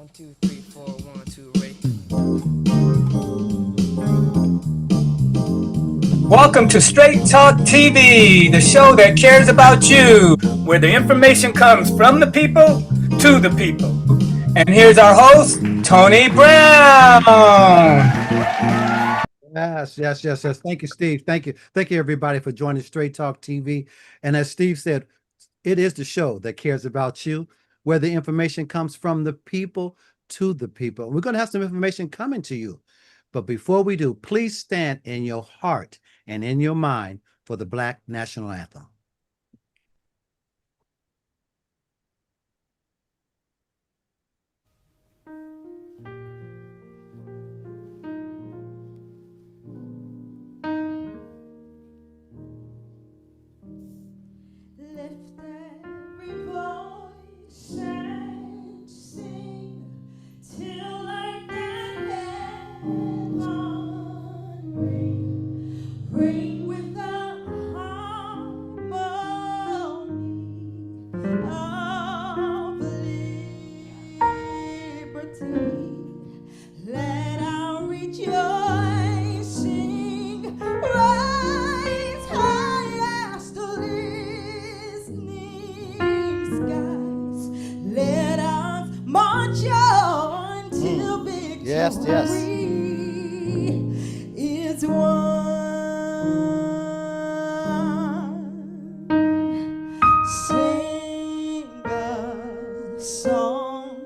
1, 2, 3, 4, 1, 2, ready. Welcome to Straight Talk TV, the show that cares about you, where the information comes from the people to the people. And here's our host, Tony Brown. Yes. Thank you, Steve. Thank you, everybody, for joining Straight Talk TV. And as Steve said, it is the show that cares about you, where the information comes from the people to the people. We're going to have some information coming to you. But before we do, please stand in your heart and in your mind for the Black National Anthem. Lift every voice and sing till like an heaven ring, ring with the harmony of liberty. Let our rejoicing rise high as the listening skies. Let us march on till victory Yes. is won. Sing a song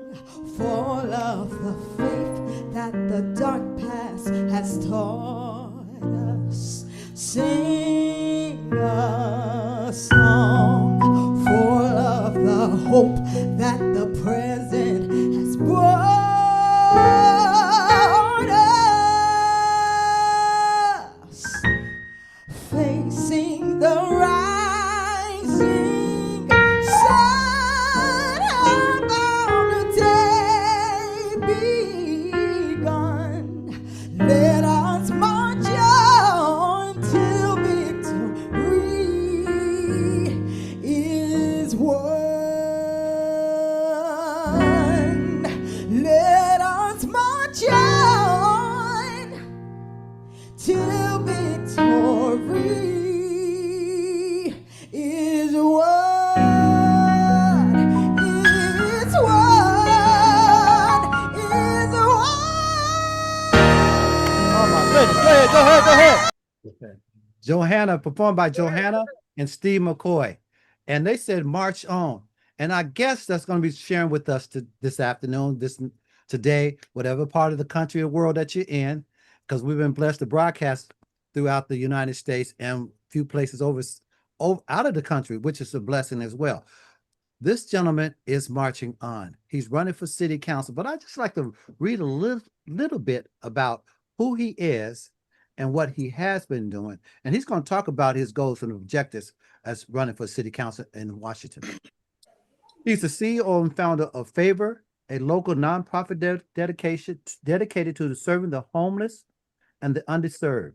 full of the faith that the dark past has taught us. Sing a song full of the hope that the present has brought us. Facing the rising sun, about a day begun. Let us march on till victory is won. Let us march on till victory is won. Is won. Is won. Oh my goodness. Go ahead. Johanna, performed by Johanna and Steve McCoy. And they said, march on. And I guess that's going to be sharing with us this afternoon, today, whatever part of the country or world that you're in, because we've been blessed to broadcast throughout the United States and a few places over out of the country, which is a blessing as well. This gentleman is marching on. He's running for city council, but I just like to read a little bit about who he is and what he has been doing. And he's going to talk about his goals and objectives as running for city council in Washington. He's the CEO and founder of Favor, a local nonprofit dedicated to serving the homeless and the underserved.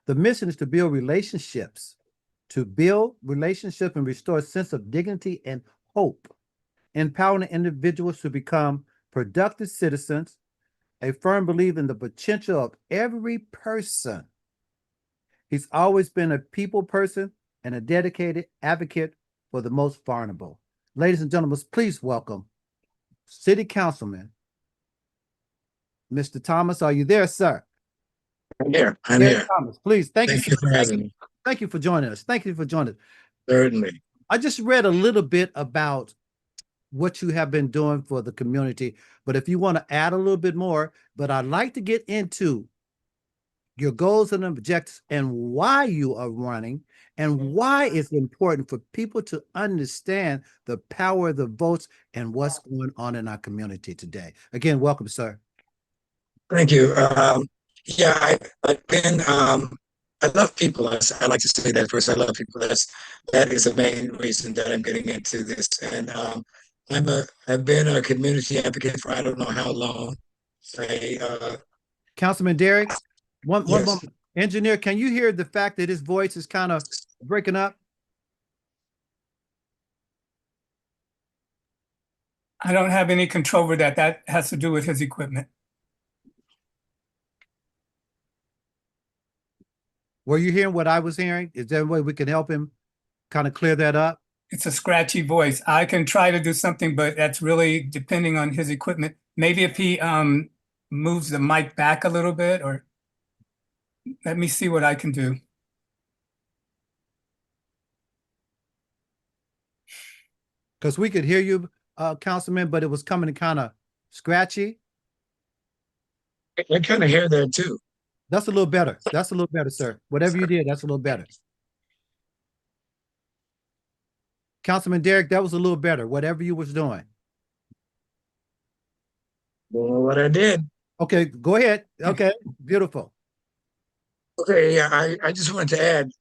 The mission is to build relationships and restore a sense of dignity and hope, empowering individuals to become productive citizens, a firm believer in the potential of every person. He's always been a people person and a dedicated advocate for the most vulnerable. Ladies and gentlemen, please welcome City Councilman, Mr. Thomas. Are you there, sir? I'm here. Thomas, please. Thank Thank you you for having me. Thank you for joining us. Certainly. I just read a little bit about what you have been doing for the community, but if you want to add a little bit more, but I'd like to get into your goals and objectives and why you are running and why it's important for people to understand the power of the votes and what's going on in our community today. Again, welcome, sir. Thank you. I've been, I love people. I like to say that first. I love people. That is the main reason that I'm getting into this. And I've been a community advocate for I don't know how long. Councilman Derrick, one Yes. moment. Engineer, can you hear the fact that his voice is kind of breaking up? I don't have any control over that. That has to do with his equipment. Were you hearing what I was hearing? Is there a way we can help him kind of clear that up? It's a scratchy voice. I can try to do something, but that's really depending on his equipment. Maybe if he moves the mic back a little bit, or let me see what I can do. Because we could hear you, Councilman, but it was coming kind of scratchy. I kind of hear that too. That's a little better. That's a little better, sir. Whatever you did, that's a little better. Councilman Derek, that was a little better. Whatever you was doing. Well, what I did. Okay, go ahead. Okay, beautiful. Okay, yeah, I just wanted to add,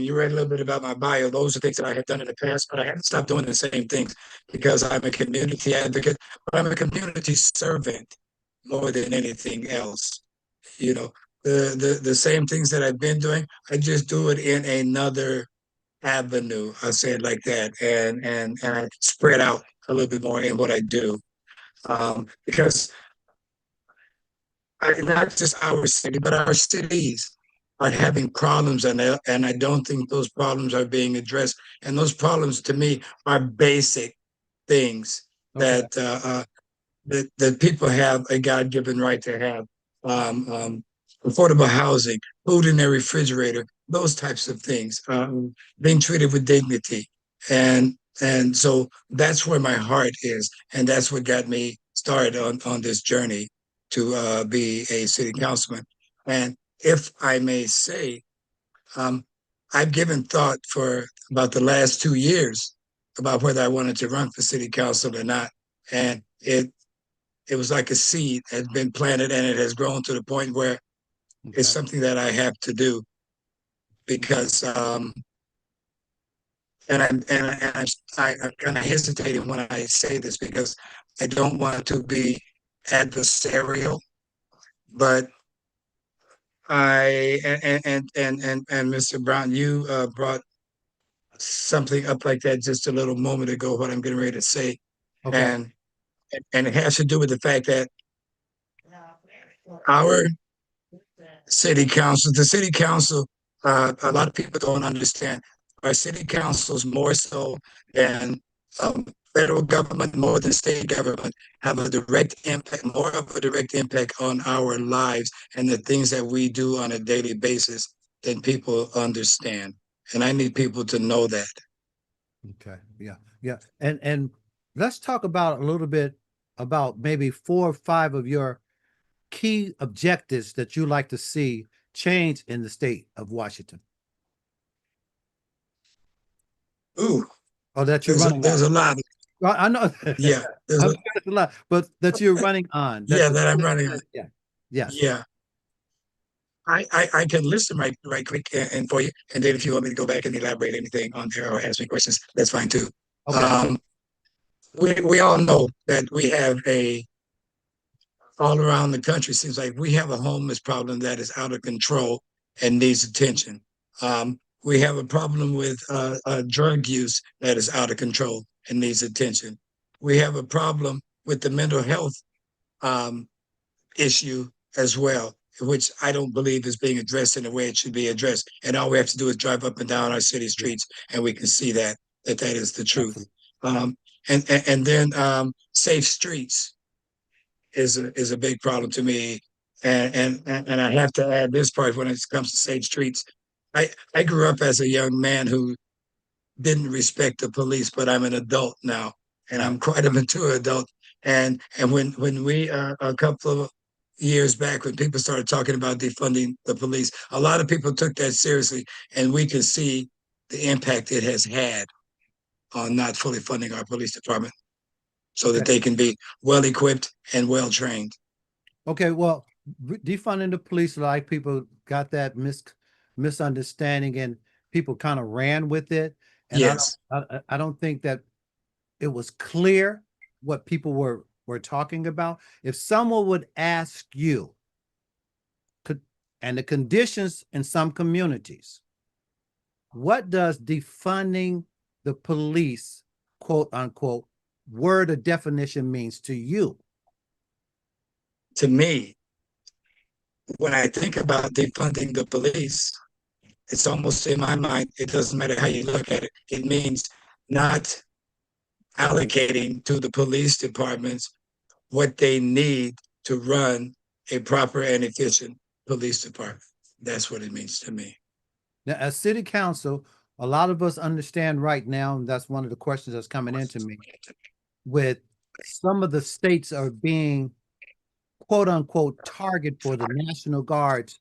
you read a little bit about my bio. Those are things that I have done in the past, but I haven't stopped doing the same things because I'm a community advocate, but I'm a community servant more than anything else. You know, the same things that I've been doing, I just do it in another avenue. I say it like that, and I spread out a little bit more in what I do, because not just our city, but our cities are having problems, and I don't think those problems are being addressed. And those problems, to me, are basic things Okay. that people have a God-given right to have. Affordable housing, food in their refrigerator, those types of things, being treated with dignity. And so that's where my heart is. And that's what got me started on this journey to be a city councilman. And if I may say, um, I've given thought for about the last 2 years about whether I wanted to run for city council or not. And it was like a seed has been planted, and it has grown to the point where it's something that I have to do because I'm kind of hesitating when I say this because I don't want to be adversarial, but and Mr. Brown, you brought something up like that just a little moment ago. What I'm getting ready to say, Okay. and and it has to do with the fact that our the city council, a lot of people don't understand. Our city councils more so than federal government, more than state government, have a direct impact, more of a direct impact on our lives and the things that we do on a daily basis than people understand. And I need people to know that. Okay. Yeah. Yeah. And let's talk about a little bit about maybe 4 or 5 of your key objectives that you like to see change in the state of Washington. Ooh, Or that you're running there's on. a lot. Well, I know. Yeah, I'm sure it's a lot, but that you're running on. yeah, that I'm running on. Yeah. Yes. Yeah. I can listen right quick and for you, and then if you want me to go back and elaborate anything on there or ask me questions, that's fine too. Okay. We all know that we have a all around the country seems like we have a homeless problem that is out of control and needs attention. We have a problem with drug use that is out of control and needs attention. We have a problem with the mental health um, issue as well, which I don't believe is being addressed in the way it should be addressed. And all we have to do is drive up and down our city streets, and we can see that is the truth. Um, and then safe streets is a big problem to me. And I have to add this part when it comes to safe streets. I grew up as a young man who didn't respect the police, but I'm an adult now, and I'm quite a mature adult. And when we a couple of years back, when people started talking about defunding the police, a lot of people took that seriously, and we can see the impact it has had on not fully funding our police department so that they can be well equipped and well trained. Okay, well, defunding the police, a lot of people got that misunderstanding, and people kind of ran with it. And Yes. I don't think that it was clear what people were talking about. If someone would ask you, and the conditions in some communities, what does defunding the police, quote unquote, word or definition means to you. To me, when I think about defunding the police, it's almost in my mind, it doesn't matter how you look at it. It means not allocating to the police departments what they need to run a proper and efficient police department. That's what it means to me. Now, as city council, a lot of us understand right now, and that's one of the questions that's coming into me, with some of the states are being quote unquote target for the National Guards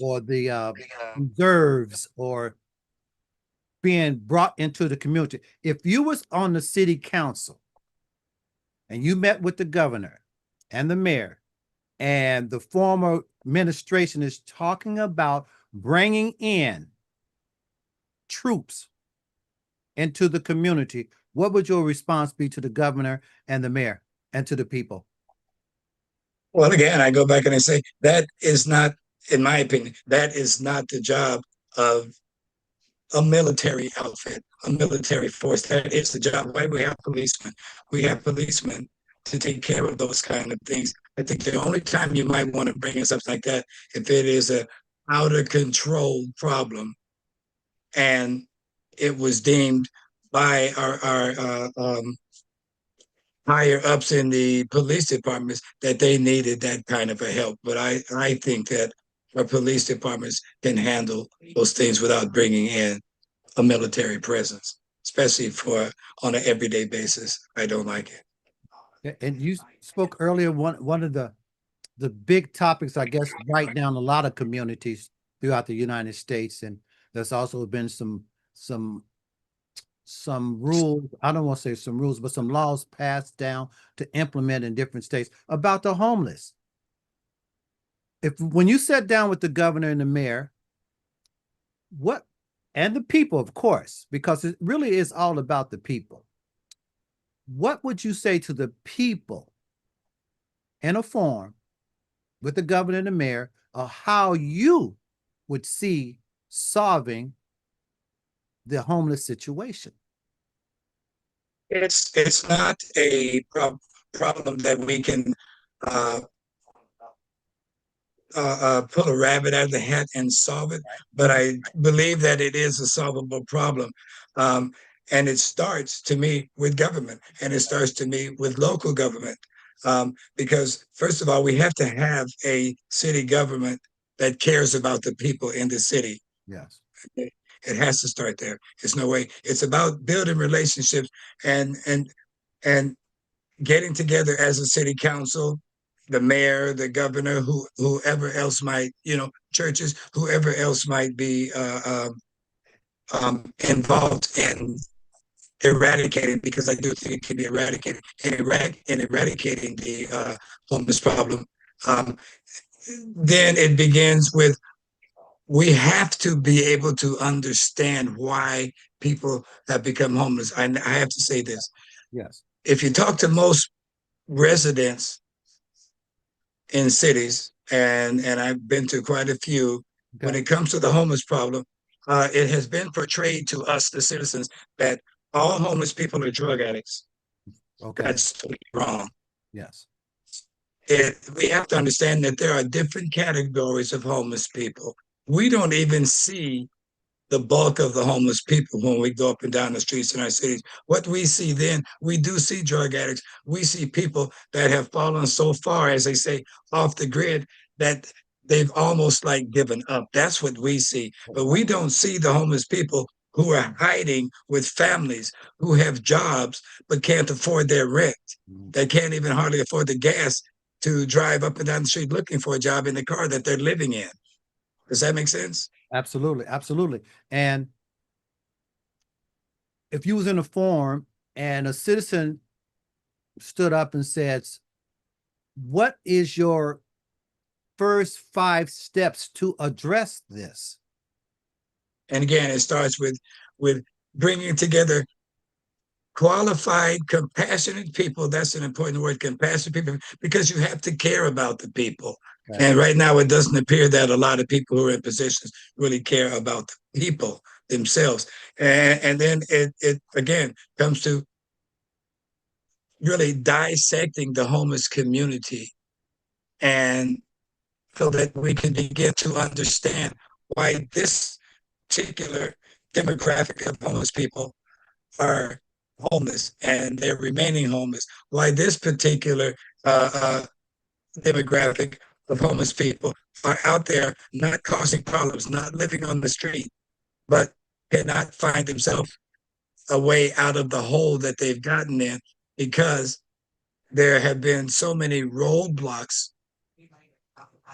or the reserves or being brought into the community. If you was on the city council and you met with the governor and the mayor and the former administration is talking about bringing in troops into the community, what would your response be to the governor and the mayor and to the people? Well, again, I go back and I say that is not, in my opinion, that is not the job of a military outfit, a military force. That is the job. Why we have policemen? We have policemen to take care of those kind of things. I think the only time you might want to bring in something like that, if it is a out of control problem, and it was deemed by our higher ups in the police departments that they needed that kind of a help. But I think that our police departments can handle those things without bringing in a military presence, especially for on an everyday basis. I don't like it. Yeah, and you spoke earlier, one of the big topics, I guess, right now in a lot of communities throughout the United States, and there's also been some rules, I don't want to say some rules, but some laws passed down to implement in different states about the homeless. When you sat down with the governor and the mayor, and the people, of course, because it really is all about the people, what would you say to the people in a forum with the governor and the mayor of how you would see solving the homeless situation? It's not a problem that we can pull a rabbit out of the hat and solve it, but I believe that it is a solvable problem. And it starts to me with government, and it starts to me with local government. Because first of all, we have to have a city government that cares about the people in the city. Yes. It has to start there. It's no way. It's about building relationships and getting together as a city council, the mayor, the governor, whoever else might, churches, whoever else might be involved in eradicating, because I do think it can be eradicated, in eradicating the homeless problem. Then it begins with, we have to be able to understand why people have become homeless. I have to say this. Yes. If you talk to most residents in cities, and I've been to quite a few, okay, when it comes to the homeless problem, it has been portrayed to us, the citizens, that all homeless people are drug addicts. Okay. That's totally wrong. Yes. We have to understand that there are different categories of homeless people. We don't even see the bulk of the homeless people when we go up and down the streets in our cities. What we see then, we do see drug addicts. We see people that have fallen so far, as they say, off the grid, that they've almost like given up. That's what we see. But we don't see the homeless people who are hiding with families, who have jobs but can't afford their rent. They can't even hardly afford the gas to drive up and down the street looking for a job in the car that they're living in. Does that make sense? Absolutely, absolutely. And if you was in a forum and a citizen stood up and said, what is your first 5 steps to address this? And again, it starts with bringing together qualified, compassionate people. That's an important word, compassionate people, because you have to care about the people. Okay. And right now, it doesn't appear that a lot of people who are in positions really care about the people themselves. And then it again comes to really dissecting the homeless community, and so that we can begin to understand why this particular demographic of homeless people are homeless and they're remaining homeless, why this particular demographic of homeless people are out there not causing problems, not living on the street, but cannot find themselves a way out of the hole that they've gotten in because there have been so many roadblocks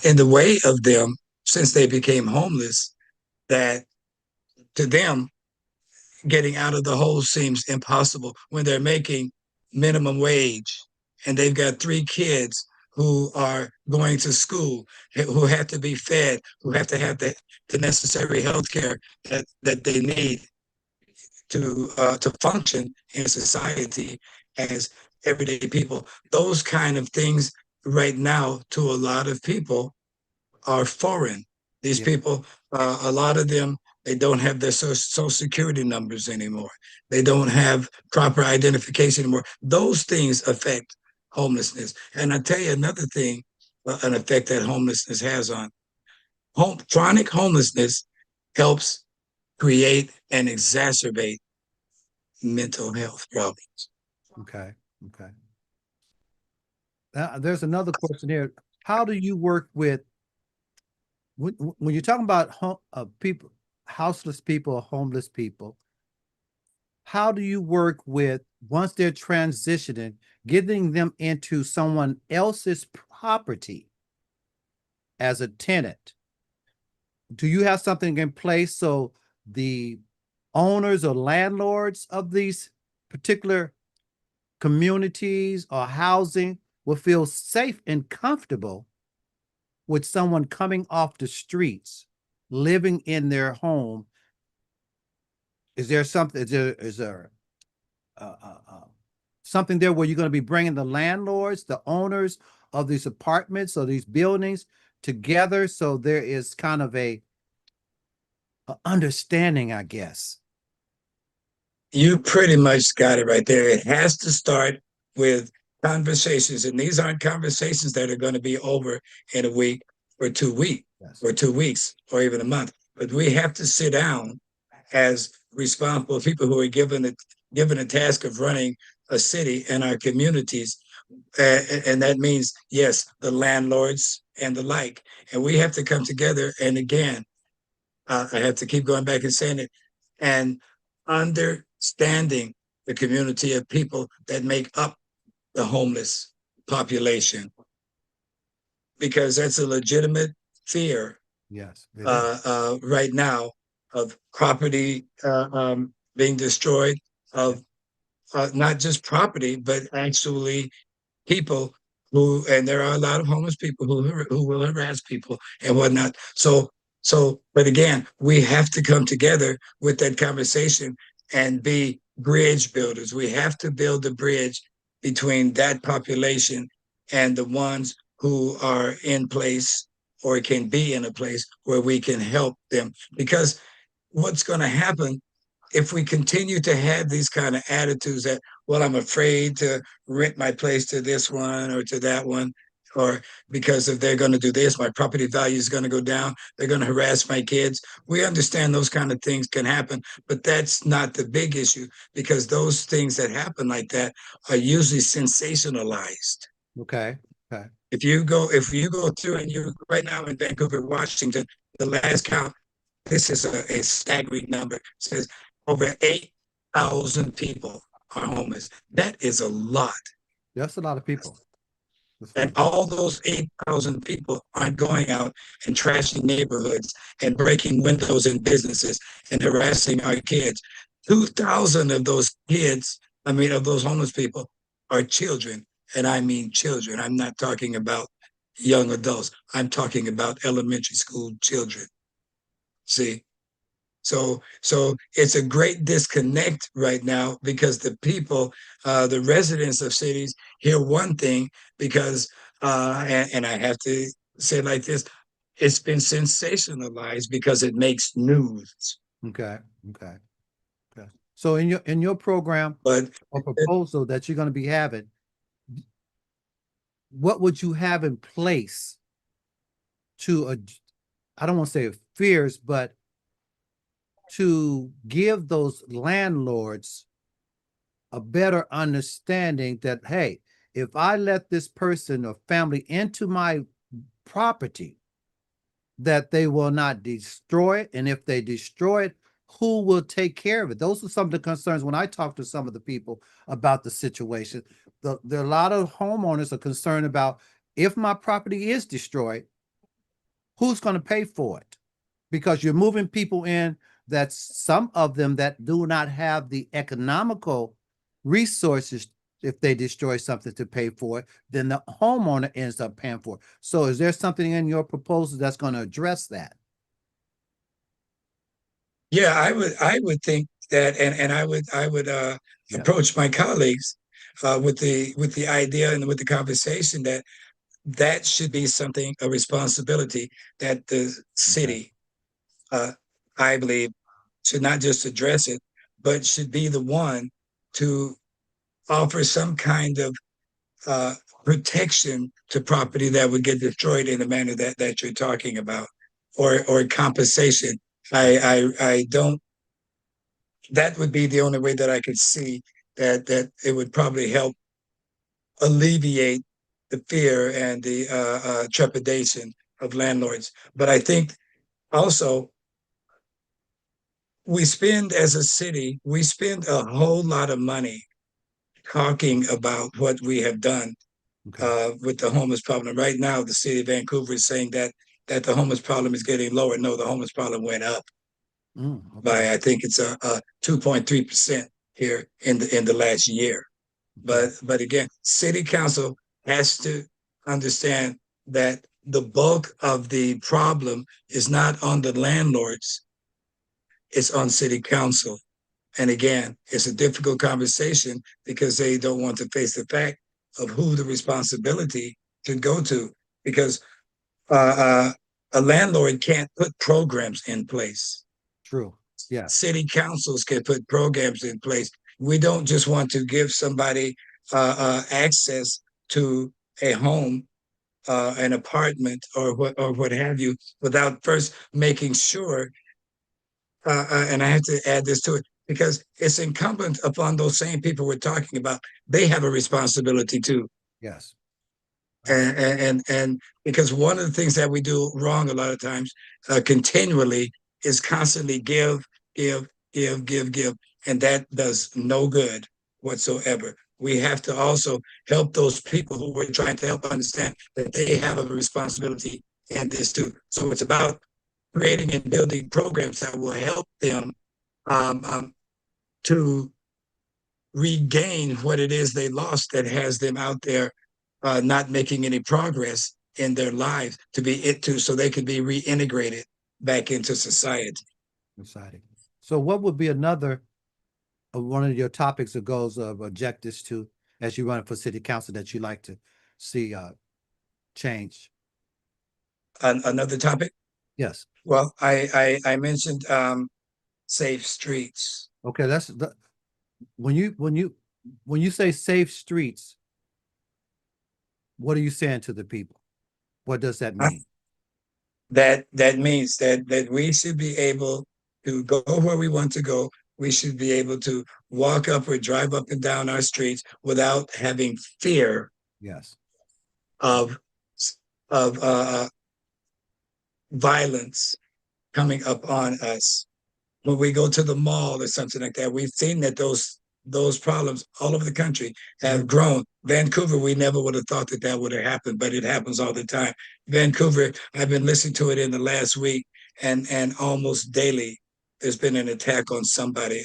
in the way of them since they became homeless that to them getting out of the hole seems impossible when they're making minimum wage and they've got 3 kids who are going to school, who have to be fed, who have to have the necessary health care that they need to function in society as everyday people. Those kind of things right now to a lot of people are foreign. These Yeah. people, a lot of them, they don't have their social security numbers anymore. They don't have proper identification anymore. Those things affect homelessness. And I tell you another thing, an effect that homelessness has on chronic homelessness helps create and exacerbate mental health problems. Okay. Okay. Now, there's another question here. How do you work with when you're talking about people, houseless people or homeless people? How do you work with once they're transitioning, getting them into someone else's property as a tenant? Do you have something in place so the owners or landlords of these particular communities or housing will feel safe and comfortable with someone coming off the streets, living in their home? Is there something? Is there something there where you're going to be bringing the landlords, the owners of these apartments or these buildings together, so there is kind of a understanding, I guess? You pretty much got it right there. It has to start with conversations, and these aren't conversations that are going to be over in a week or 2 weeks Yes. or 2 weeks or even a month. But we have to sit down as responsible people who are given a task of running a city and our communities, and that means yes, the landlords and the like. And we have to come together. And again, I have to keep going back and saying it, and understanding the community of people that make up the homeless population, because that's a legitimate fear Yes. It is. right now of property being destroyed, of not just property, but actually people who, and there are a lot of homeless people who will harass people and whatnot. But again, we have to come together with that conversation and be bridge builders. We have to build a bridge between that population and the ones who are in place or can be in a place where we can help them. Because what's going to happen if we continue to have these kind of attitudes that, well, I'm afraid to rent my place to this one or to that one, or because if they're going to do this, my property value is going to go down, they're going to harass my kids. We understand those kind of things can happen, but that's not the big issue, because those things that happen like that are usually sensationalized. Okay. Okay. If you go through, and you right now in Vancouver, Washington, the last count, this is a staggering number. It says over 8,000 people are homeless. That is a lot. That's a lot of people. And all those 8,000 people aren't going out and trashing neighborhoods and breaking windows in businesses and harassing our kids. 2,000 of those kids, of those homeless people, are children. And I mean children. I'm not talking about young adults. I'm talking about elementary school children. See? So it's a great disconnect right now, because the people, the residents of cities, hear one thing because, and I have to say it like this, it's been sensationalized because it makes news. Okay. Okay. Okay. So in your program But or proposal that you're going to be having, what would you have in place to, I don't want to say fears, but to give those landlords a better understanding that, hey, if I let this person or family into my property, that they will not destroy it. And if they destroy it, who will take care of it? Those are some of the concerns when I talk to some of the people about the situation. There are a lot of homeowners are concerned about, if my property is destroyed, who's going to pay for it? Because you're moving people in, that some of them that do not have the economical resources, if they destroy something, to pay for it, then the homeowner ends up paying for it. So is there something in your proposal that's going to address that? Yeah, I would think that, and I would Yeah. approach my colleagues with the idea and with the conversation that that should be something, a responsibility that the Okay. city, uh, I believe, should not just address it, but should be the one to offer some kind of uh, protection to property that would get destroyed in the manner that you're talking about, or compensation. I don't. That would be the only way that I could see that it would probably help alleviate the fear and the trepidation of landlords. But I think also as a city, we spend a whole lot of money talking about what we have done Okay. with the homeless problem. Right now, the city of Vancouver is saying that the homeless problem is getting lower. No, the homeless problem went up Okay. by, I think it's a 2.3% here in the last year. Okay. But again, city council has to understand that the bulk of the problem is not on the landlords, it's on city council. And again, it's a difficult conversation because they don't want to face the fact of who the responsibility should go to. Because uh, a landlord can't put programs in place. True. Yes. City councils can put programs in place. We don't just want to give somebody access to a home, an apartment, or what have you, without first making sure. And I have to add this to it because it's incumbent upon those same people we're talking about. They have a responsibility too. Yes. And because one of the things that we do wrong a lot of times, continually, is constantly give, give, and that does no good whatsoever. We have to also help those people who we're trying to help understand that they have a responsibility in this too. So it's about creating and building programs that will help them um, um, to regain what it is they lost, that has them out there not making any progress in their lives, to be it too, so they can be reintegrated back into society. Exciting. So what would be another one of your topics or goals of objectives to, as you run for city council, that you like to see change? Another topic. Yes. Well, I mentioned safe streets. Okay. That's the, when you say safe streets, what are you saying to the people? What does that Uh, mean? that means that we should be able to go where we want to go. We should be able to walk up or drive up and down our streets without having fear Yes. of of violence coming up on us. When we go to the mall or something like that, we've seen that those problems all over the country have grown. Vancouver, we never would have thought that that would have happened, but it happens all the time. Vancouver, I've been listening to it in the last week, and almost daily there's been an attack on somebody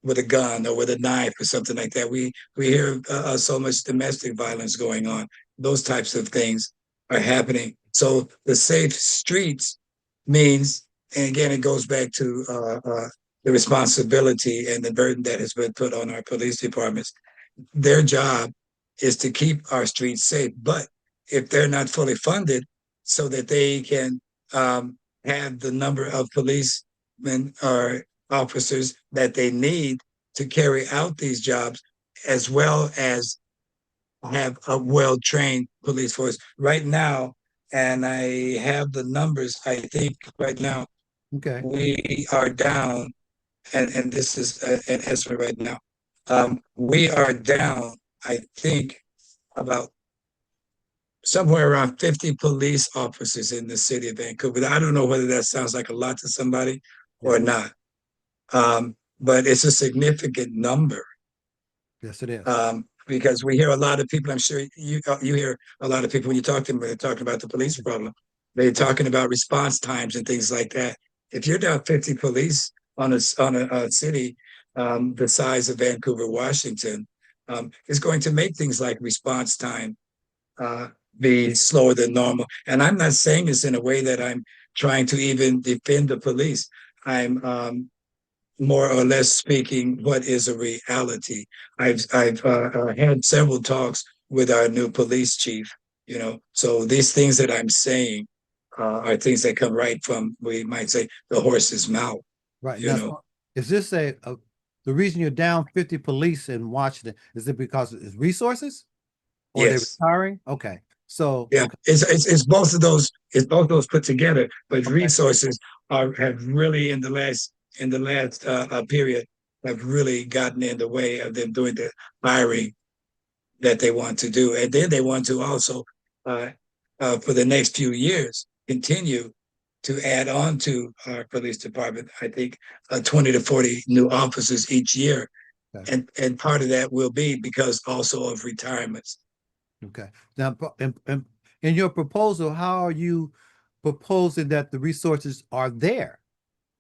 with a gun or with a knife or something like that. We hear so much domestic violence going on. Those types of things are happening. So the safe streets means, and again, it goes back to the responsibility and the burden that has been put on our police departments. Their job is to keep our streets safe, but if they're not fully funded so that they can have the number of policemen or officers that they need to carry out these jobs, as well as have a well-trained police force right now. And I have the numbers. I think right now Okay. we are down, and this is an estimate right now. We are down, I think, about somewhere around 50 police officers in the city of Vancouver. I don't know whether that sounds like a lot to somebody or Yeah. not, but it's a significant number. Yes, it is. Because we hear a lot of people. I'm sure you hear a lot of people when you talk to them. They're talking about the police problem. They're talking about response times and things like that. If you're down 50 police on a city the size of Vancouver, Washington, it's going to make things like response time uh, be slower than normal. And I'm not saying this in a way that I'm trying to even defend the police. I'm more or less speaking what is a reality. I've had several talks with our new police chief. So these things that I'm saying are things that come right from, we might say, the horse's mouth. Right. You Now, know, so is this the reason you're down 50 police in Washington? Is it because it's resources or they're yes, retiring? Okay. So, yeah, okay. it's both of those. It's both those put together, but Okay. resources have really in the last period have really gotten in the way of them doing the hiring that they want to do. And then they want to also, for the next few years, continue to add on to our police department, I think 20 to 40 new officers each year. Okay. And part of that will be because also of retirements. Okay. Now, in your proposal, how are you proposing that the resources are there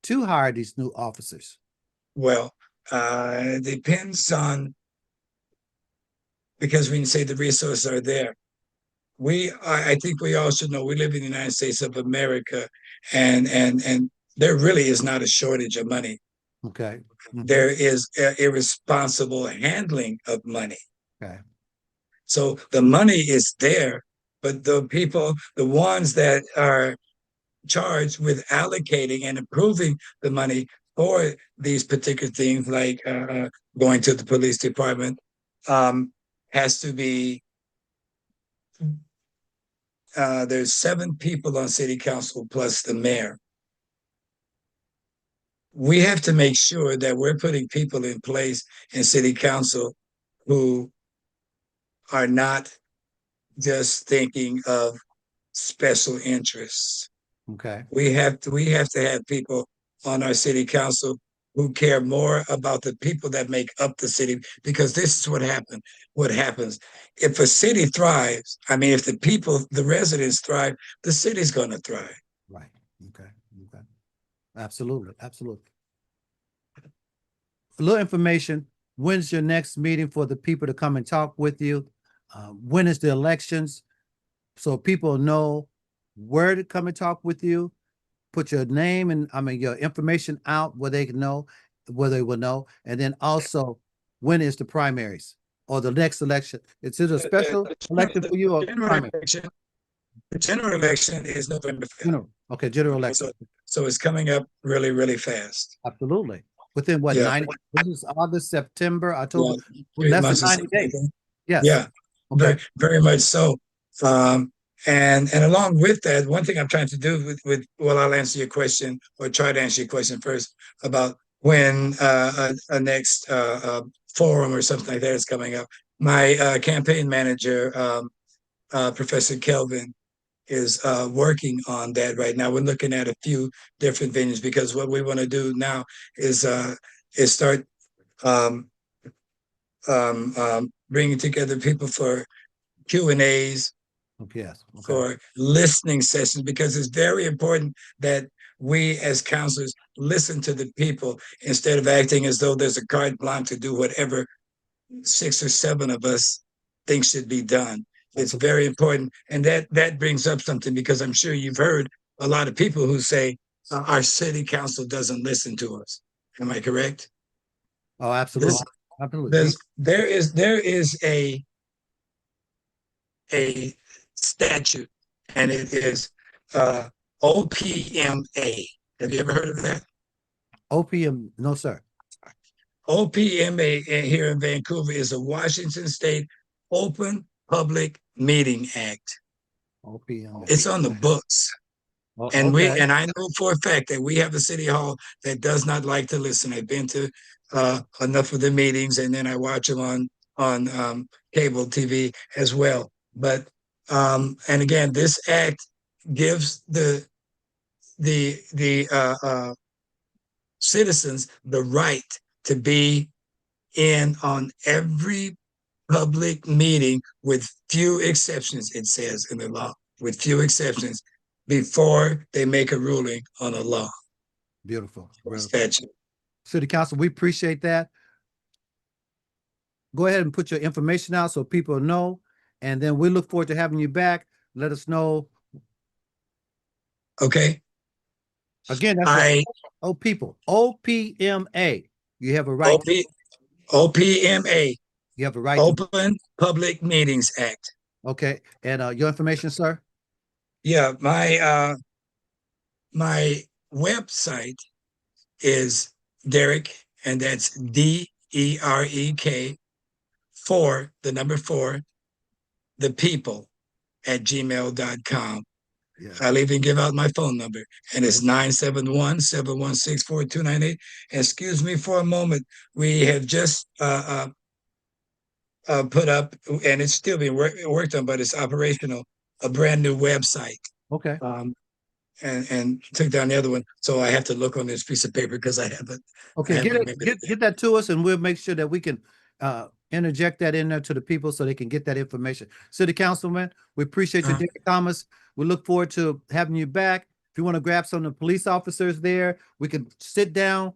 to hire these new officers? Well, it depends on, because when you say the resources are there, I think we all should know we live in the United States of America, and there really is not a shortage of money. Okay. There is irresponsible handling of money. Okay. So the money is there, but the people, the ones that are charged with allocating and approving the money for these particular things, like going to the police department, has to be. There's 7 people on city council plus the mayor. We have to make sure that we're putting people in place in city council who are not just thinking of special interests. Okay. We have to have people on our city council who care more about the people that make up the city, because this is what happens. If a city thrives, I mean, if the people, the residents thrive, the city's going to thrive. Right. Okay. Okay. Absolutely. Absolutely. A little information. When's your next meeting for the people to come and talk with you? When is the elections? So people know where to come and talk with you. Put your name and your information out where they can know, where they will know. And then also, when is the primaries or the next election? Is it a special election for you or primary? The general election is November 5th. General. Okay, general election. So it's coming up really, really fast. Absolutely. Within what, Yeah. 90? This is August, September, October. Yeah, Less than 90 days. Yes. Yeah, Okay. very, very much so. And along with that, one thing I'm trying to do well, I'll answer your question, or try to answer your question first, about when a next forum or something like that is coming up. My campaign manager, Professor Kelvin, is working on that right now. We're looking at a few different venues, because what we want to do now is start bringing together people for Q&As, Yes. Okay. for listening sessions, because it's very important that we as counselors listen to the people instead of acting as though there's a carte blanche to do whatever 6 or 7 of us think should be done. It's very important. And that brings up something, because I'm sure you've heard a lot of people who say our city council doesn't listen to us. Am I correct? Oh, absolutely. Absolutely. There is a statute, and it is OPMA. Have you ever heard of that? OPM, no, sir. OPMA here in Vancouver is a Washington State Open Public Meeting Act. OPM. It's on the books. Oh, And okay. I know for a fact that we have a city hall that does not like to listen. I've been to enough of the meetings, and then I watch them on cable TV as well. But and again, this act gives the citizens the right to be in on every public meeting with few exceptions, it says in the law, with few exceptions, before they make a ruling on a law Beautiful. or Beautiful. statute. City Council, we appreciate that. Go ahead and put your information out so people know. And then we look forward to having you back. Let us know. Okay. Again, that's people. OPMA. You have a right. OPMA. You have a right. Open Public Meetings Act. Okay. And your information, sir? Yeah, my website is Derek, and that's DEREK, for the number 4, the people at gmail.com. Yeah. I'll even give out my phone number, and it's 971-716-4298. Excuse me for a moment. We have just put up, and it's still being worked on, but it's operational, a brand new website. Okay. And took down the other one, so I have to look on this piece of paper because I haven't. Okay, get that to us, and we'll make sure that we can interject that in there to the people so they can get that information. City Councilman, we appreciate you, Derek Thomas. We look forward to having you back. If you want to grab some of the police officers there, we can sit down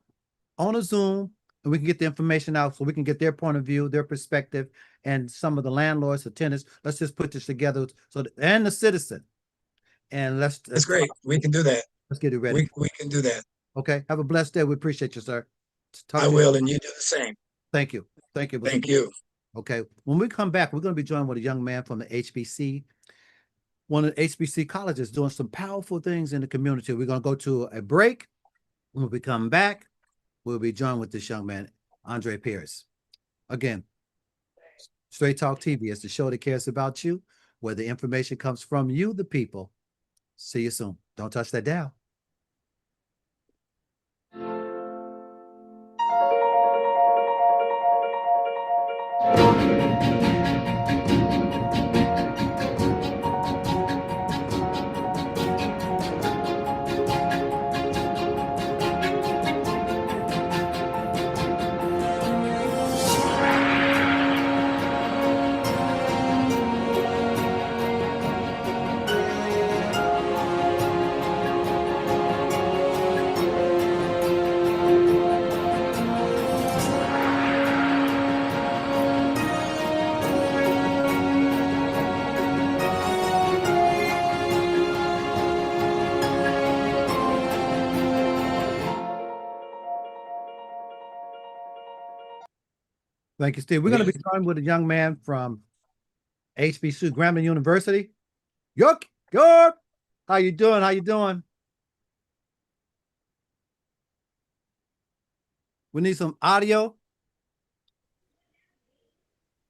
on a Zoom and we can get the information out so we can get their point of view, their perspective, and some of the landlords, the tenants. Let's just put this together and the citizen. And let's that's great. We can do that. Let's get it ready. We can do that. Okay. Have a blessed day. We appreciate you, sir. I will, and you do the same. Thank you. Thank you. Thank you. Okay. When we come back, we're going to be joined with a young man from the HBC. One of the HBC colleges doing some powerful things in the community. We're going to go to a break. When we come back, we'll be joined with this young man, Andre Pierce. Again, Straight Talk TV is the show that cares about you, where the information comes from you, the people. See you soon. Don't touch that dial. Thank you, Steve. We're going to be joined with a young man from HBC Grambling University. York, how you doing? How you doing? We need some audio.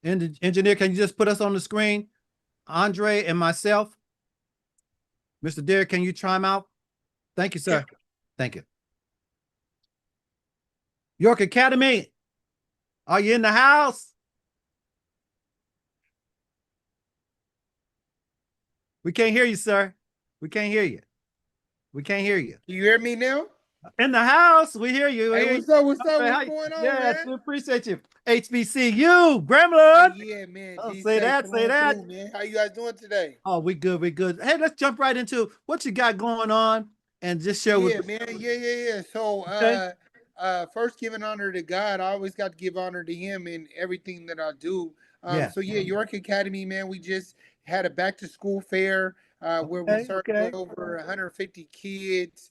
Engineer, can you just put us on the screen? Andre and myself. Mr. Derek, can you chime out? Thank you, sir. Thank you. York Academy. Are you in the house? We can't hear you, sir. We can't hear you. We can't hear you. You hear me now? In the house, we hear you. Hey, what's up? What's up? What's going on, yes, man? we appreciate you. HBCU, Gremlin. Hey, yeah, man. Oh, say that. Through, man. How you guys doing today? Oh, we good. Hey, let's jump right into what you got going on and just share with me. Yeah. So, first, giving honor to God. I always got to give honor to Him in everything that I do. So, York Academy, man, we just had a back to school fair where we served over 150 kids.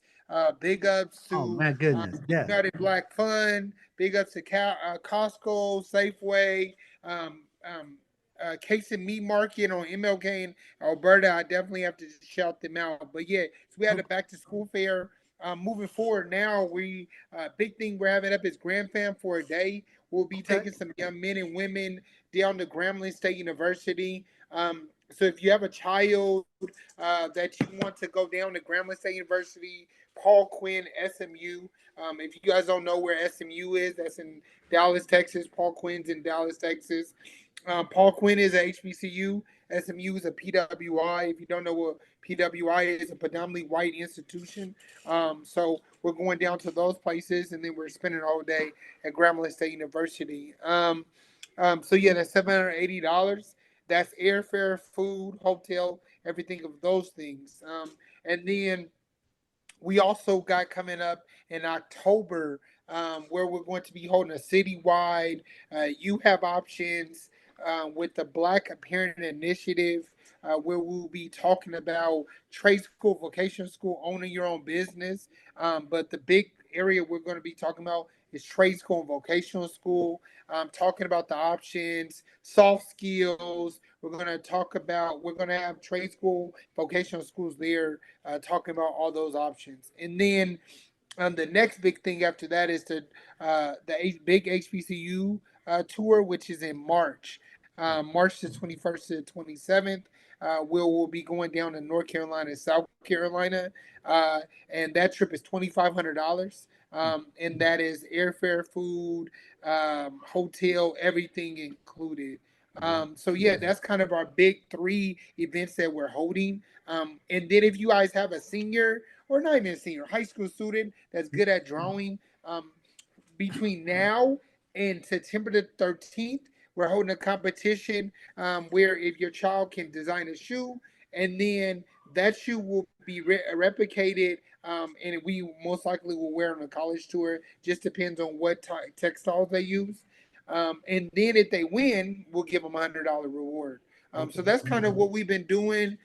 Big ups to my goodness. United Black Fund. Big ups to Costco, Safeway, Case and Meat Market on MLK in Alberta. I definitely have to shout them out. But so we had a back to school fair. Moving forward now, we big thing we're having up is Grand Fam for a day. We'll be taking some young men and women down to Grambling State University. So if you have a child that you want to go down to Grambling State University, Paul Quinn, SMU. If you guys don't know where SMU is, that's in Dallas, Texas. Paul Quinn's in Dallas, Texas. Paul Quinn is a HBCU. SMU is a PWI. If you don't know what PWI is, a predominantly white institution. So we're going down to those places, and then we're spending all day at Grambling State University. So yeah, that's $780. That's airfare, food, hotel, everything of those things. And then we also got coming up in October where we're going to be holding a citywide. You have options with the Black Parent Initiative, where we'll be talking about trade school, vocational school, owning your own business. But the big area we're going to be talking about is trade school and vocational school. Talking about the options, soft skills. We're going to have trade school, vocational schools there talking about all those options. And then the next big thing after that is big HBCU tour, which is in March, March the 21st to the 27th. We'll be going down to North Carolina and South Carolina, and that trip is $2,500. And that is airfare, food, hotel, everything included. So yeah, that's kind of our big three events that we're holding. And then if you guys have a senior or not even a senior, high school student that's good at drawing, between now and September the 13th, we're holding a competition where if your child can design a shoe, and then that shoe will be replicated, and we most likely will wear on a college tour. Just depends on what textiles they use. And then if they win, we'll give them $100 reward. So that's kind of what we've been doing.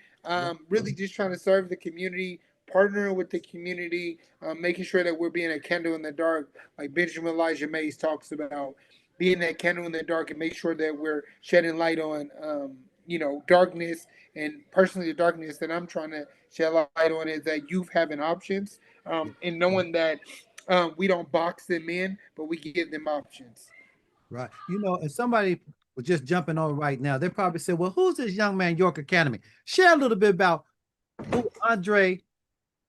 Really just trying to serve the community, partnering with the community, making sure that we're being a candle in the dark, like Benjamin Elijah Mays talks about, being that candle in the dark and make sure that we're shedding light on, darkness. And personally, the darkness that I'm trying to shed light on is that youth having options, and knowing that we don't box them in, but we give them options. Right. If somebody was just jumping on right now, they probably said, well, who's this young man, York Academy? Share a little bit about who Andre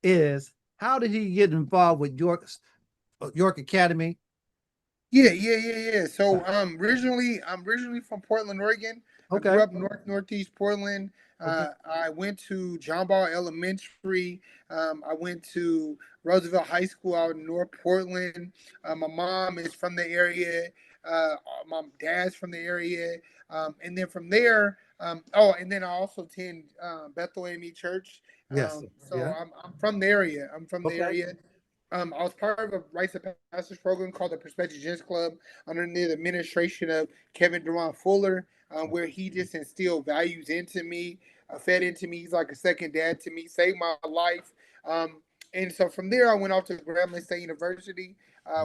is. How did he get involved with York Academy? Yeah. So I'm originally from Portland, Oregon. I Okay. grew up northeast Portland. Okay. I went to John Ball Elementary. I went to Roosevelt High School out in North Portland. My mom is from the area. My dad's from the area. And then from there, and then I also attend Bethel AME Church. Yes. So Yeah. I'm from the area. Okay. I was part of a rites of passage program called the Perspective Gents Club under the administration of Kevin Durant Fuller, where he just instilled values into me, fed into me. He's like a second dad to me, saved my life. And so from there, I went off to Grambling State University,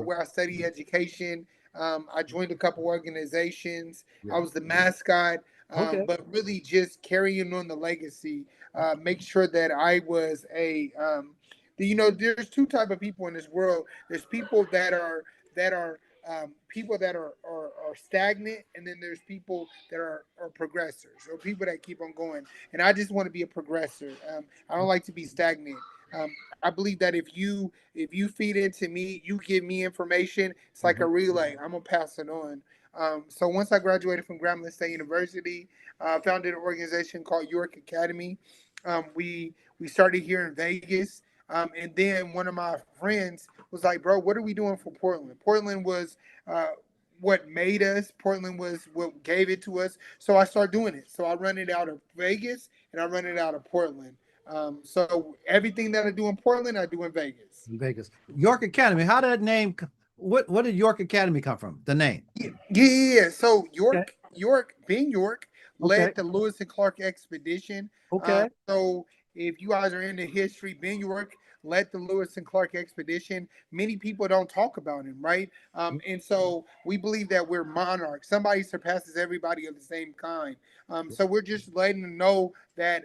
where I studied education. I joined a couple organizations. I was the mascot, Okay. but really just carrying on the legacy. Make sure that I was there's two type of people in this world. There's people that are people that are stagnant, and then there's people that are progressors, or people that keep on going. And I just want to be a progressor. I don't like to be stagnant. I believe that if you feed into me, you give me information. It's like a relay. I'm gonna pass it on. So once I graduated from Grambling State University, I founded an organization called York Academy. We started here in Vegas. And then one of my friends was like, "Bro, what are we doing for Portland? Portland was what made us. Portland was what gave it to us. So I started doing it. So I run it out of Vegas and I run it out of Portland. So everything that I do in Portland, I do in Vegas. In Vegas. York Academy. How did that name? What did York Academy come from? The name. Yeah. So Okay. Ben York led the Lewis and Clark expedition. Okay. So if you guys are into history, Ben York led the Lewis and Clark expedition. Many people don't talk about him, right? And so we believe that we're monarchs. Somebody surpasses everybody of the same kind. So we're just letting them know that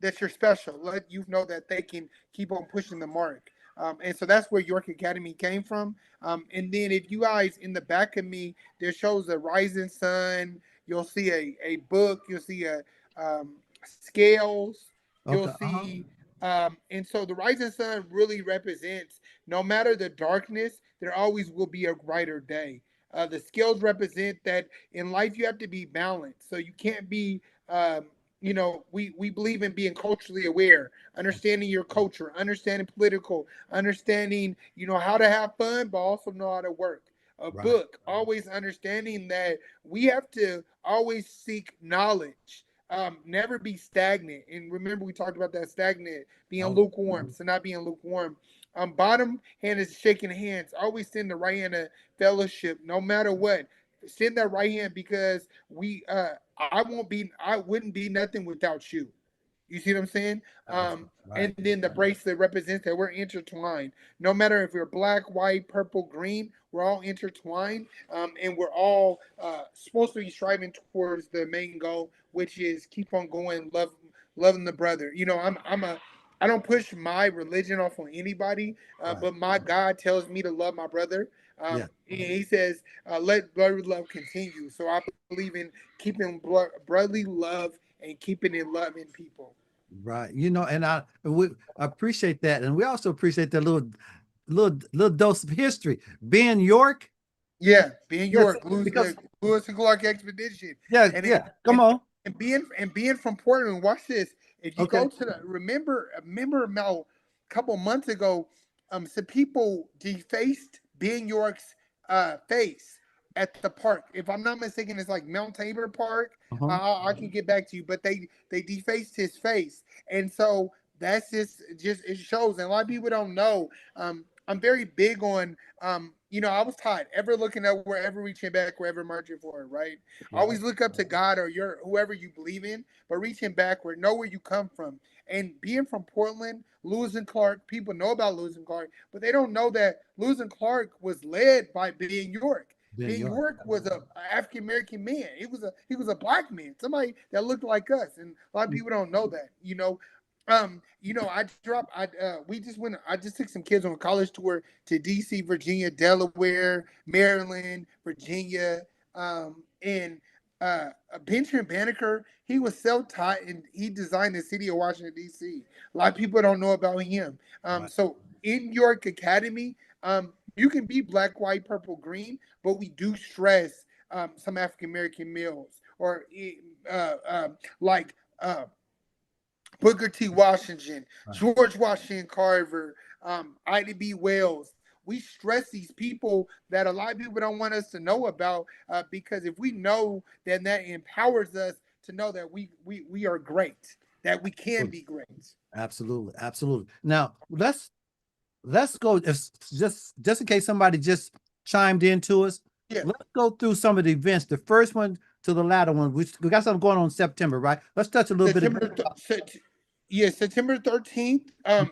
that you're special. Let you know that they can keep on pushing the mark. And so that's where York Academy came from. And then if you guys in the back of me, there shows a rising sun. You'll see a book. You'll see scales. You'll Okay. see, and so the rising sun really represents no matter the darkness, there always will be a brighter day. The scales represent that in life you have to be balanced. So you can't be, we believe in being culturally aware, understanding your culture, understanding political, understanding, how to have fun, but also know how to work. A Right. book, always understanding that we have to always seek knowledge, never be stagnant. And remember, we talked about that stagnant, being Oh, lukewarm, so not being lukewarm. Bottom hand is shaking hands. Always send the right hand of fellowship, no matter what. Send that right hand because I wouldn't be nothing without you. You see what I'm saying? right. And then the bracelet represents that we're intertwined. No matter if you're black, white, purple, green, we're all intertwined, and we're all supposed to be striving towards the main goal, which is keep on going, loving the brother. I don't push my religion off on anybody, Right. but my God tells me to love my brother. Yeah. He says, "Let brotherly love continue." So I believe in keeping brotherly love and keeping it loving people. Right. And we appreciate that. And we also appreciate that little dose of history. Ben York. Yeah, being Yes, York, Lewis, because Lewis and Clark expedition, yeah, and yeah. Come on. being from Portland. Watch this. If you Okay. go to the remember about a couple months ago, some people defaced Ben York's face at the park. If I'm not mistaken, it's like Mount Tabor Park. Uh-huh. I can get back to you, but they defaced his face, and so that's just it shows. And a lot of people don't know. I'm very big on I was taught ever looking up, wherever reaching back, wherever marching forward, right? Right. Always look up to God or your whoever you believe in, but reaching backward, know where you come from. And being from Portland, Lewis and Clark, people know about Lewis and Clark, but they don't know that Lewis and Clark was led by Ben York. Ben Ben York. York was a African American man. He was a black man, somebody that looked like us, and a lot of people don't know that. I just took some kids on a college tour to DC, Virginia, Delaware, Maryland, Virginia, and Benjamin Banneker, he was self-taught and he designed the city of Washington D.C. A lot of people don't know about him. Right. So in York Academy, you can be black, white, purple, green, but we do stress some African American males or like Booker T. Washington, Right. George Washington Carver, Ida B. Wells. We stress these people that a lot of people don't want us to know about because if we know, then that empowers us to know that we are great, that we can be great. Absolutely. Absolutely. Now let's go. If just in case somebody just chimed into us, Yeah, let's go through some of the events. The first one to the latter one. We got something going on in September, right? Let's touch a little bit. September 13th.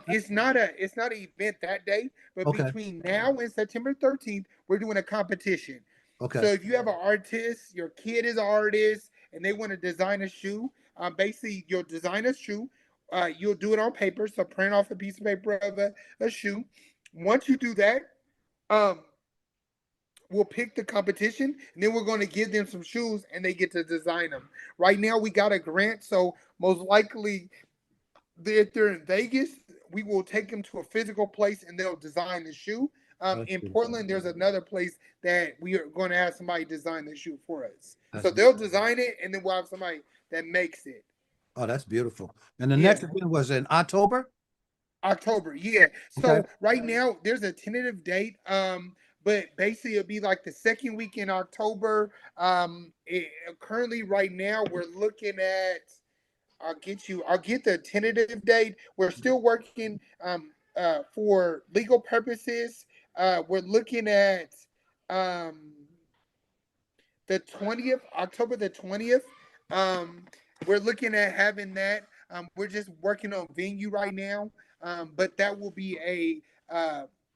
It's not an event that day, but Okay. between now and September 13th, we're doing a competition. So Okay. if you have an artist, your kid is an artist, and they want to design a shoe, basically you'll design a shoe. You'll do it on paper, so print off a piece of paper of a shoe. Once you do that, um, we'll pick the competition and then we're going to give them some shoes and they get to design them. Right now we got a grant, so most likely if they're in Vegas, we will take them to a physical place and they'll design the shoe. That's In beautiful. Portland, there's another place that we are going to have somebody design the shoe for us. That's So they'll design it and then we'll have somebody that makes it. Oh, that's beautiful. And the Yeah, next event was in October. October. Yeah. Okay. So right now there's a tentative date. But basically it'll be like the second week in October. Currently right now we're looking at I'll get the tentative date. We're still working for legal purposes. We're looking at um, the 20th, October the 20th. Um, we're looking at having that. We're just working on venue right now. But that will be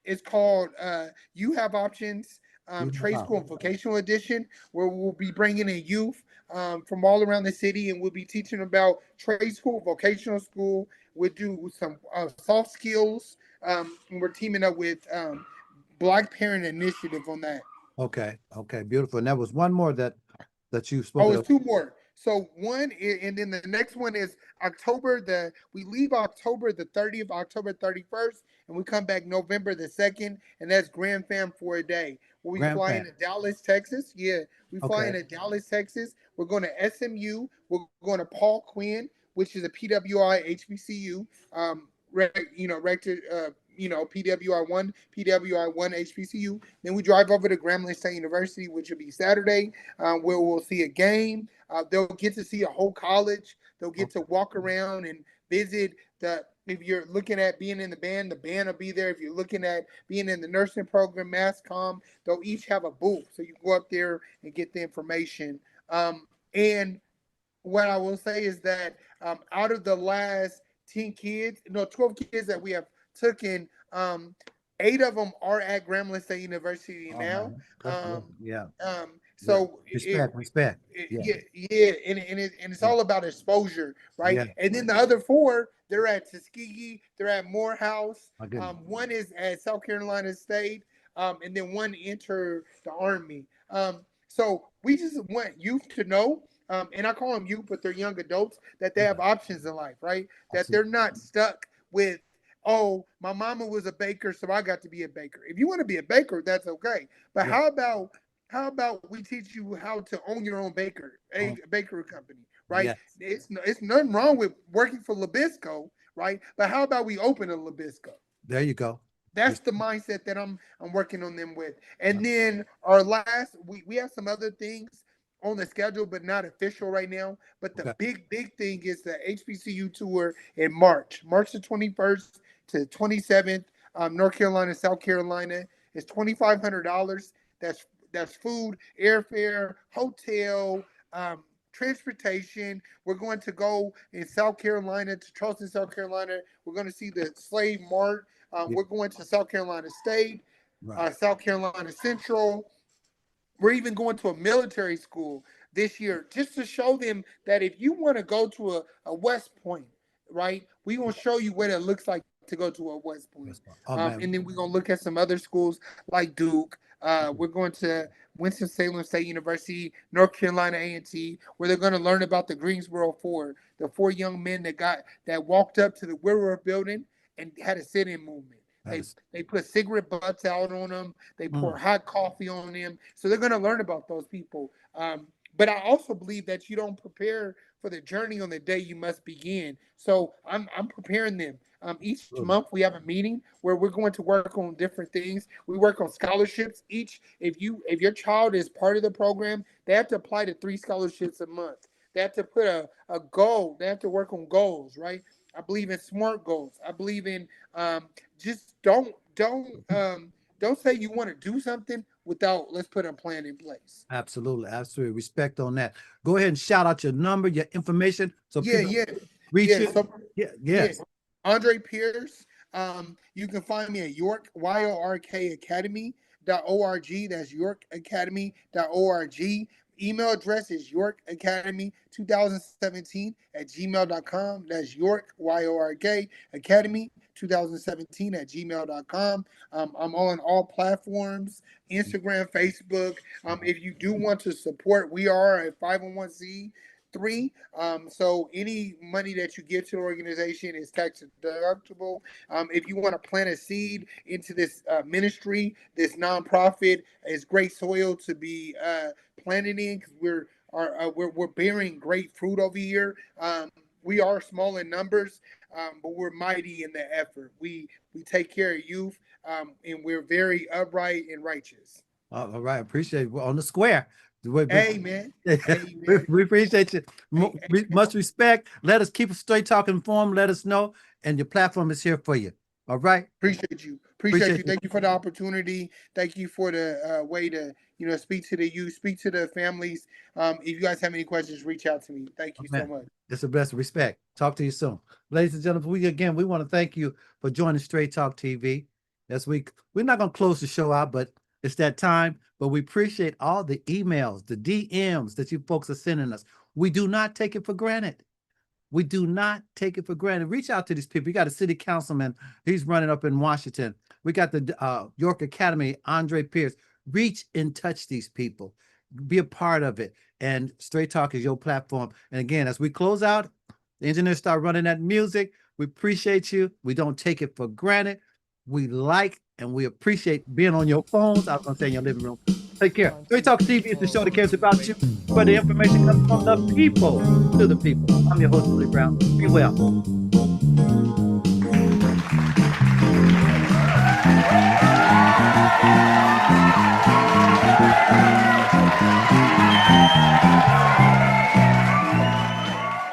it's called You Have Options You have Trade School options. and Vocational Edition, where we'll be bringing in youth from all around the city and we'll be teaching about trade school, vocational school. We'll do some soft skills. And we're teaming up with Black Parent Initiative on that. Okay. Okay. Beautiful. And there was one more that you spoke Oh, of. it's two more. So and then the next one is we leave October the 30th, October 31st, and we come back November the 2nd, and that's Grand Fam for a day. Where we Grand fly Fam. into Dallas, Texas. Yeah, we fly Okay. into Dallas, Texas. We're going to SMU. We're going to Paul Quinn, which is a PWI HBCU. Rector, PWI1, PWI1 HBCU. Then we drive over to Grambling State University, which will be Saturday, where we'll see a game. They'll get to see a whole college. They'll get to walk around and visit the. If you're looking at being in the band will be there. If you're looking at being in the nursing program, mass comm, they'll each have a booth, so you go up there and get the information. And what I will say is that out of the last 12 kids that we have taken, 8 of them are at Grambling State University Oh, now. man. That's good. Yeah. So Respect. Yeah. yeah, and it's all about exposure, right? Yeah. And then the other 4, they're at Tuskegee, they're at Morehouse. My goodness. One is at South Carolina State, and then one entered the Army. So we just want youth to know, and I call them youth, but they're young adults, that they have options in life, right? That they're not stuck with, oh, my mama was a baker, so I got to be a baker. If you want to be a baker, that's okay. But how about we teach you how to own your own bakery company, right? Yes. It's nothing wrong with working for Labisco, right? But how about we open a Labisco? There you go. That's the mindset that I'm working on them with. And then our last, we have some other things on the schedule, but not official right now. But the big thing is the HBCU tour in March the 21st to the 27th, North Carolina, South Carolina. It's $2,500. That's food, airfare, hotel, transportation. We're going to go in South Carolina to Charleston, South Carolina. We're going to see the Slave Mart. We're going to South Carolina State, South Carolina Central. We're even going to a military school this year just to show them that if you want to go to a West Point, right, we're going to show you what it looks like to go to a West Point. And then we're going to look at some other schools like Duke. We're going to Winston-Salem State University, North Carolina A&T, where they're going to learn about the Greensboro Four, the 4 young men that walked up to the Whitworth building and had a sit-in movement. They put cigarette butts out on them. They pour hot coffee on them. So they're going to learn about those people. But I also believe that you don't prepare for the journey on the day you must begin. So I'm preparing them. Each month we have a meeting where we're going to work on different things. We work on scholarships. If your child is part of the program, they have to apply to 3 scholarships a month. They have to put a goal. They have to work on goals, right? I believe in SMART goals. I believe in just don't say you want to do something without let's put a plan in place. Absolutely. Respect on that. Go ahead and shout out your number, your information, so people reach you. Andre Pierce. You can find me at York YORK Academy.org. That's YorkAcademy.org. Email address is yorkacademy2017@gmail.com. That's York YORK Academy2017@gmail.com. I'm on all platforms, Instagram, Facebook. If you do want to support, we are a 501c3. So any money that you give to the organization is tax deductible. If you want to plant a seed into this ministry, this nonprofit, it's great soil to be planted in, because we're bearing great fruit over here. We are small in numbers, but we're mighty in the effort. We take care of youth, and we're very upright and righteous. All right, appreciate it. We're on the square. Amen. We appreciate you. Much respect. Let us keep a straight talk informed. Let us know, and your platform is here for you. All right. Appreciate you. Thank you for the opportunity. Thank you for the way to speak to the youth, speak to the families. If you guys have any questions, reach out to me. Thank you so much. It's the best. Respect. Talk to you soon, ladies and gentlemen. We want to thank you for joining Straight Talk TV. This week we're not going to close the show out, but it's that time. But we appreciate all the emails, the DMs that you folks are sending us. We do not take it for granted. We do not take it for granted. Reach out to these people. We got a city councilman. He's running up in Washington. We got the York Academy, Andre Pierce. Reach and touch these people. be a part of it. And Straight Talk is your platform. And again, as we close out, the engineers start running that music. We appreciate you. We don't take it for granted. We like and we appreciate being on your phones. I was going to say in your living room. Take care. Straight Talk TV is the show that cares about you, where the information comes from the people to the people. I'm your host, Willie Brown. Be well.